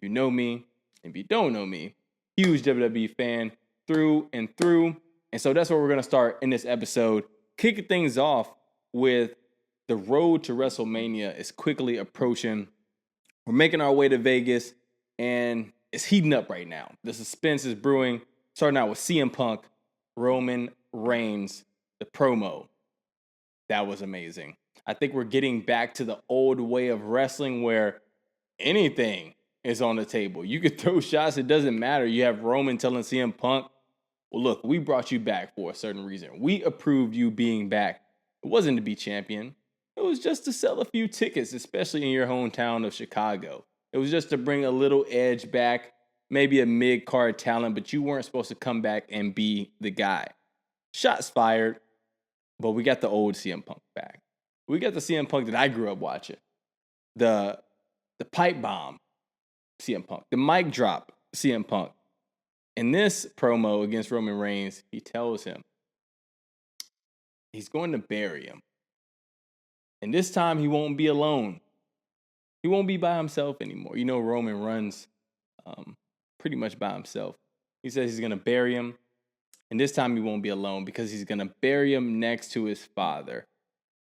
you know me. If you don't know me, huge WWE fan through and through. And so that's where we're going to start in this episode. Kicking things off with the road to WrestleMania is quickly approaching. We're making our way to Vegas, and it's heating up right now. The suspense is brewing, starting out with CM Punk, Roman Reigns, the promo. That was amazing. I think we're getting back to the old way of wrestling where anything is on the table. You could throw shots, it doesn't matter. You have Roman telling CM Punk, well, look, we brought you back for a certain reason. We approved you being back. It wasn't to be champion. It was just to sell a few tickets, especially in your hometown of Chicago. It was just to bring a little edge back, maybe a mid-card talent, but you weren't supposed to come back and be the guy. Shots fired, but we got the old CM Punk back. We got the CM Punk that I grew up watching. The pipe bomb CM Punk. The mic drop CM Punk. In this promo against Roman Reigns, he tells him he's going to bury him. And this time he won't be alone. He won't be by himself anymore. You know, Roman runs pretty much by himself. He says he's going to bury him. And this time he won't be alone because he's going to bury him next to his father.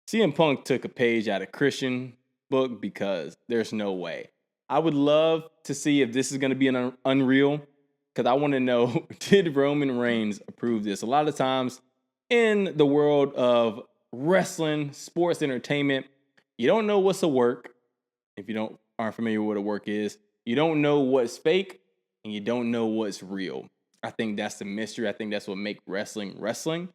CM Punk took a page out of Christian book because there's no way. I would love to see if this is going to be an Unreal, because I want to know, did Roman Reigns approve this? A lot of times in the world of wrestling, sports entertainment, you don't know what's a work. If you aren't familiar with what a work is, you don't know what's fake and you don't know what's real. I think that's the mystery. I think that's what makes wrestling wrestling.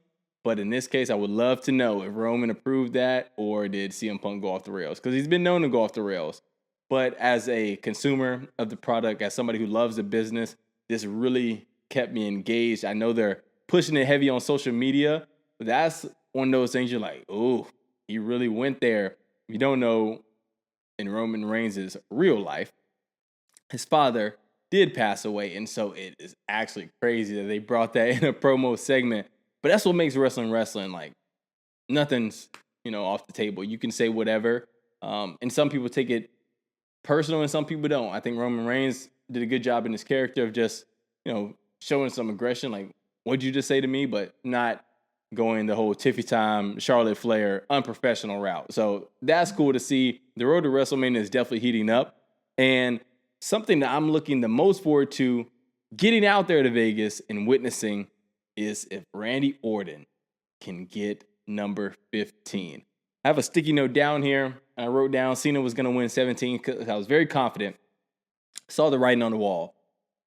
But in this case, I would love to know if Roman approved that or did CM Punk go off the rails, because he's been known to go off the rails. But as a consumer of the product, as somebody who loves the business, this really kept me engaged. I know they're pushing it heavy on social media, but that's one of those things you're like, oh, he really went there. If you don't know, in Roman Reigns' real life, his father did pass away, and so it is actually crazy that they brought that in a promo segment. But that's what makes wrestling wrestling. Like, nothing's, off the table. You can say whatever, and some people take it personal and some people don't. I think Roman Reigns did a good job in his character of just, showing some aggression, like, what'd you just say to me? But not going the whole Tiffy Time, Charlotte Flair, unprofessional route. So that's cool to see. The road to WrestleMania is definitely heating up. And something that I'm looking the most forward to getting out there to Vegas and witnessing is if Randy Orton can get number 15. I have a sticky note down here, and I wrote down Cena was going to win 17 because I was very confident. Saw the writing on the wall,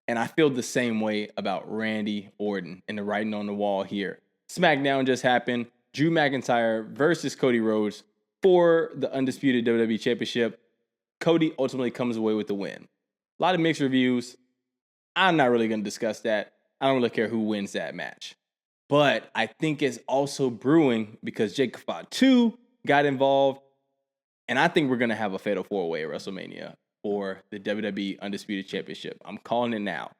and I feel the same way about Randy Orton and the writing on the wall here. SmackDown just happened. Drew McIntyre versus Cody Rhodes for the undisputed WWE Championship. Cody ultimately comes away with the win. A lot of mixed reviews. I'm not really going to discuss that. I don't really care who wins that match. But I think it's also brewing because Jake Fatu got involved. And I think we're going to have a Fatal 4-Way at WrestleMania for the WWE Undisputed Championship. I'm calling it now.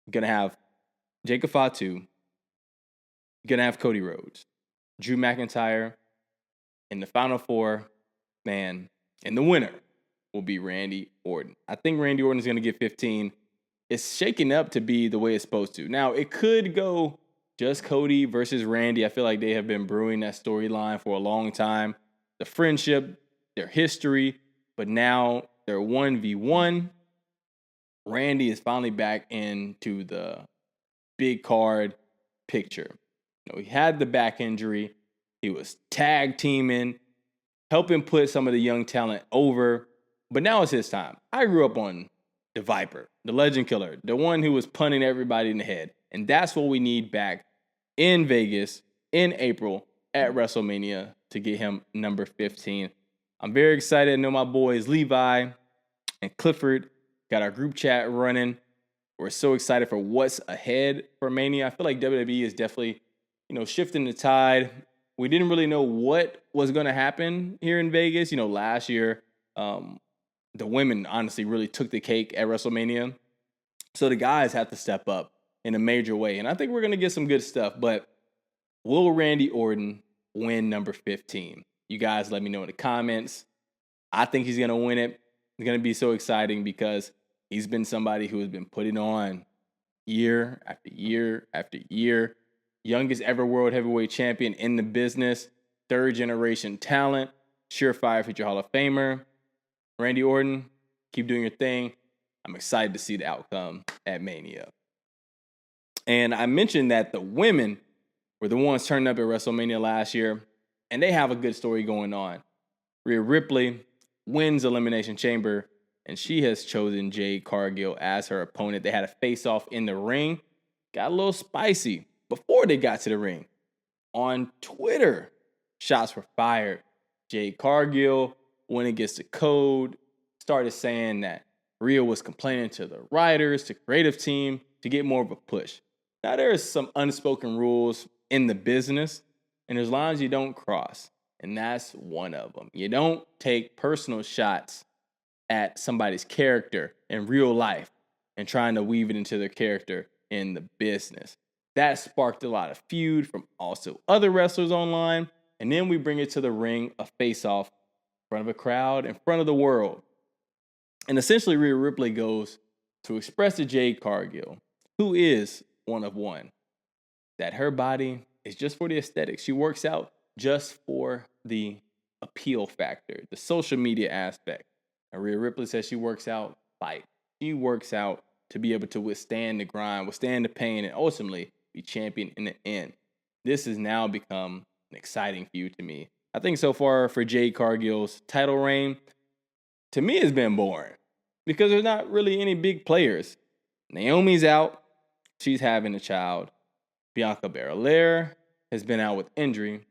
You're going to have Jake Fatu. You're going to have Cody Rhodes. Drew McIntyre. In the Final Four, man. And the winner will be Randy Orton. I think Randy Orton is going to get 15. It's shaking up to be the way it's supposed to. Now, it could go just Cody versus Randy. I feel like they have been brewing that storyline for a long time. The friendship, their history, but now they're 1v1. Randy is finally back into the big card picture. He had the back injury. He was tag teaming, helping put some of the young talent over. But now it's his time. I grew up on the Viper, the Legend Killer, the one who was punting everybody in the head. And that's what we need back in Vegas in April at WrestleMania to get him number 15. I'm very excited. I know my boys Levi and Clifford got our group chat running. We're so excited for what's ahead for Mania. I feel like WWE is definitely, shifting the tide. We didn't really know what was going to happen here in Vegas. Last year, the women honestly really took the cake at WrestleMania. So the guys have to step up in a major way. And I think we're going to get some good stuff. But will Randy Orton win number 15? You guys let me know in the comments. I think he's going to win it. It's going to be so exciting because He's been somebody who has been putting on year after year after year. Youngest ever world heavyweight champion in the business. Third generation talent. Surefire future Hall of Famer. Randy Orton, keep doing your thing. I'm excited to see the outcome at Mania. And I mentioned that the women were the ones turning up at WrestleMania last year, and they have a good story going on. Rhea Ripley wins Elimination Chamber, and she has chosen Jade Cargill as her opponent. They had a face-off in the ring. Got a little spicy before they got to the ring. On Twitter, shots were fired. Jade Cargill went against the code, started saying that Rhea was complaining to the writers, to creative team, to get more of a push. Now, there are some unspoken rules in the business, and there's lines you don't cross, and that's one of them. You don't take personal shots at somebody's character in real life and trying to weave it into their character in the business. That sparked a lot of feud from also other wrestlers online, and then we bring it to the ring, a face-off in front of a crowd, in front of the world. And essentially, Rhea Ripley goes to express to Jade Cargill, who is one of one, that her body is just for the aesthetics. She works out just for the appeal factor, the social media aspect. And Rhea Ripley says she works out to fight. She works out to be able to withstand the grind, withstand the pain, and ultimately be champion in the end. This has now become an exciting feud to me. I think so far for Jade Cargill's title reign, to me, it's been boring because there's not really any big players. Naomi's out. She's having a child. Bianca Belair has been out with injury.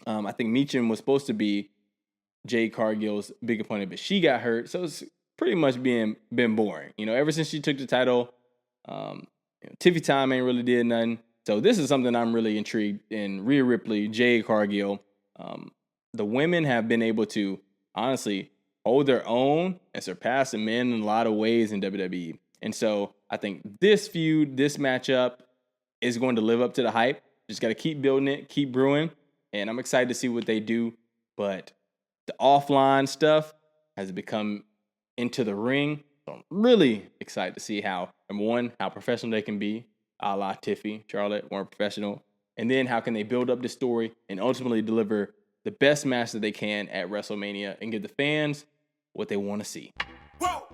I think Meacham was supposed to be Jade Cargill's big opponent, but she got hurt. So it's pretty much been boring. Ever since she took the title, Tiffy Time ain't really did nothing. So this is something I'm really intrigued in. Rhea Ripley, Jade Cargill. The women have been able to, honestly, hold their own and surpass the men in a lot of ways in WWE. And so I think this feud, this matchup is going to live up to the hype. Just got to keep building it, keep brewing. And I'm excited to see what they do. But the offline stuff has become into the ring. So I'm really excited to see how, number one, how professional they can be, a la Tiffy, Charlotte, more professional. And then how can they build up the story and ultimately deliver the best match that they can at WrestleMania and give the fans what they want to see. Whoa.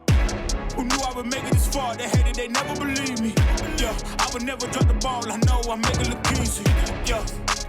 Who knew I would make it this far? They hated, they never believed me. Yeah, I would never drop the ball. I know I make it look easy. Yeah.